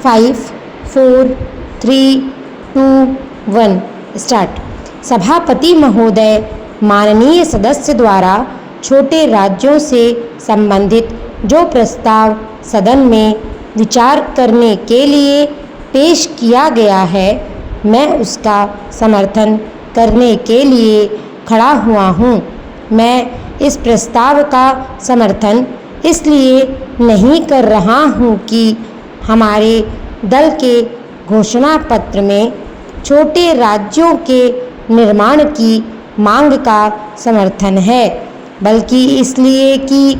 5, 4, 3, 2, 1 start. सभापति महोदय, माननीय सदस्य द्वारा छोटे राज्यों से संबंधित जो प्रस्ताव सदन में विचार करने के लिए पेश किया गया है, मैं उसका समर्थन करने के लिए खड़ा हुआ हूँ। मैं इस प्रस्ताव का समर्थन इसलिए नहीं कर रहा हूँ कि हमारे दल के घोषणा पत्र में छोटे राज्यों के निर्माण की मांग का समर्थन है, बल्कि इसलिए कि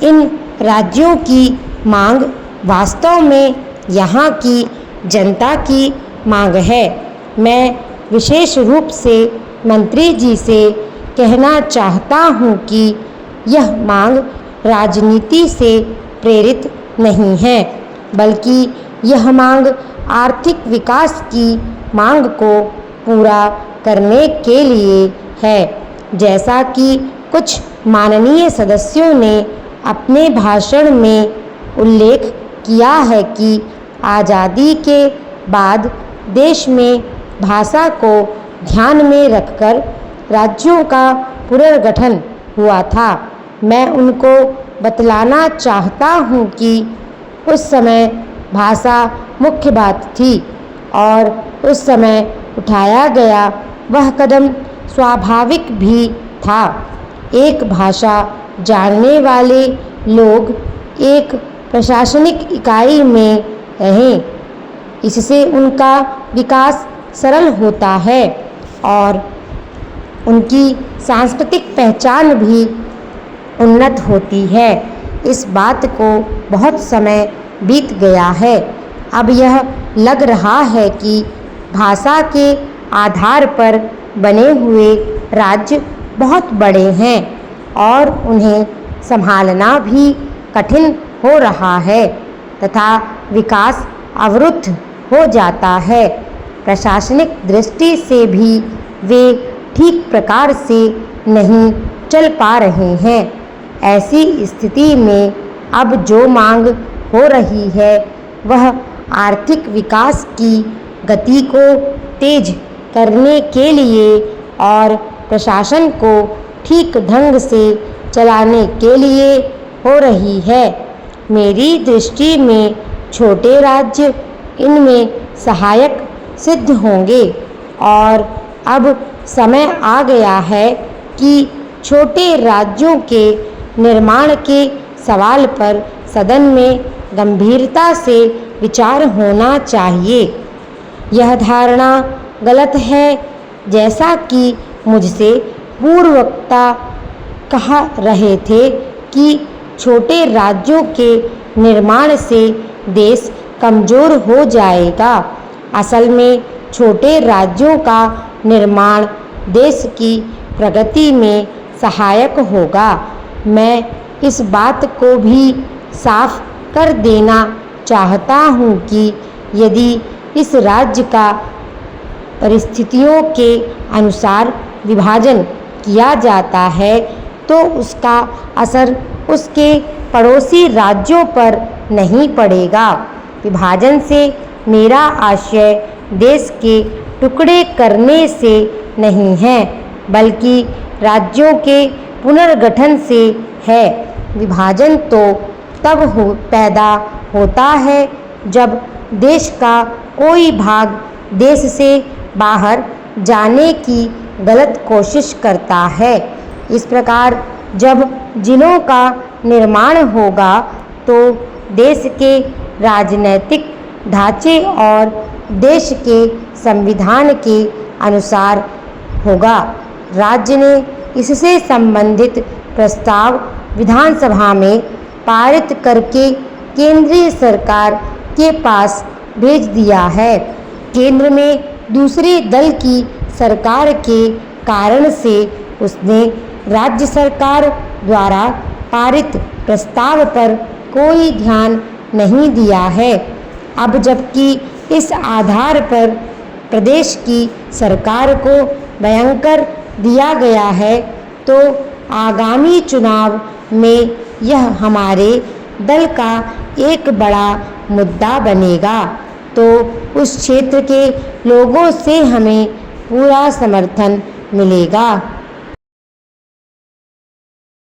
इन राज्यों की मांग वास्तव में यहाँ की जनता की मांग है। मैं विशेष रूप से मंत्री जी से कहना चाहता हूँ कि यह मांग राजनीति से प्रेरित नहीं है, बल्कि यह मांग आर्थिक विकास की मांग को पूरा करने के लिए है। जैसा कि कुछ माननीय सदस्यों ने अपने भाषण में उल्लेख किया है कि आज़ादी के बाद देश में भाषा को ध्यान में रखकर राज्यों का पुनर्गठन हुआ था। मैं उनको बतलाना चाहता हूँ कि उस समय भाषा मुख्य बात थी और उस समय उठाया गया वह कदम स्वाभाविक भी था। एक भाषा जानने वाले लोग एक प्रशासनिक इकाई में रहें, इससे उनका विकास सरल होता है और उनकी सांस्कृतिक पहचान भी उन्नत होती है। इस बात को बहुत समय बीत गया है। अब यह लग रहा है कि भाषा के आधार पर बने हुए राज्य बहुत बड़े हैं और उन्हें संभालना भी कठिन हो रहा है तथा विकास अवरुद्ध हो जाता है। प्रशासनिक दृष्टि से भी वे ठीक प्रकार से नहीं चल पा रहे हैं। ऐसी स्थिति में अब जो मांग हो रही है वह आर्थिक विकास की गति को तेज करने के लिए और प्रशासन को ठीक ढंग से चलाने के लिए हो रही है। मेरी दृष्टि में छोटे राज्य इनमें सहायक सिद्ध होंगे और अब समय आ गया है कि छोटे राज्यों के निर्माण के सवाल पर सदन में गंभीरता से विचार होना चाहिए। यह धारणा गलत है, जैसा कि मुझसे पूर्व वक्ता कह रहे थे कि छोटे राज्यों के निर्माण से देश कमज़ोर हो जाएगा। असल में छोटे राज्यों का निर्माण देश की प्रगति में सहायक होगा। मैं इस बात को भी साफ कर देना चाहता हूँ कि यदि इस राज्य का परिस्थितियों के अनुसार विभाजन किया जाता है तो उसका असर उसके पड़ोसी राज्यों पर नहीं पड़ेगा। विभाजन से मेरा आशय देश के टुकड़े करने से नहीं है, बल्कि राज्यों के पुनर्गठन से है। विभाजन तो तब पैदा होता है जब देश का कोई भाग देश से बाहर जाने की गलत कोशिश करता है। इस प्रकार जब जिलों का निर्माण होगा तो देश के राजनीतिक ढांचे और देश के संविधान के अनुसार होगा। राज्य ने इससे संबंधित प्रस्ताव विधानसभा में पारित करके केंद्रीय सरकार के पास भेज दिया है। केंद्र में दूसरे दल की सरकार के कारण से उसने राज्य सरकार द्वारा पारित प्रस्ताव पर कोई ध्यान नहीं दिया है। अब जबकि इस आधार पर प्रदेश की सरकार को भयंकर दिया गया है तो आगामी चुनाव में यह हमारे दल का एक बड़ा मुद्दा बनेगा तो उस क्षेत्र के लोगों से हमें पूरा समर्थन मिलेगा।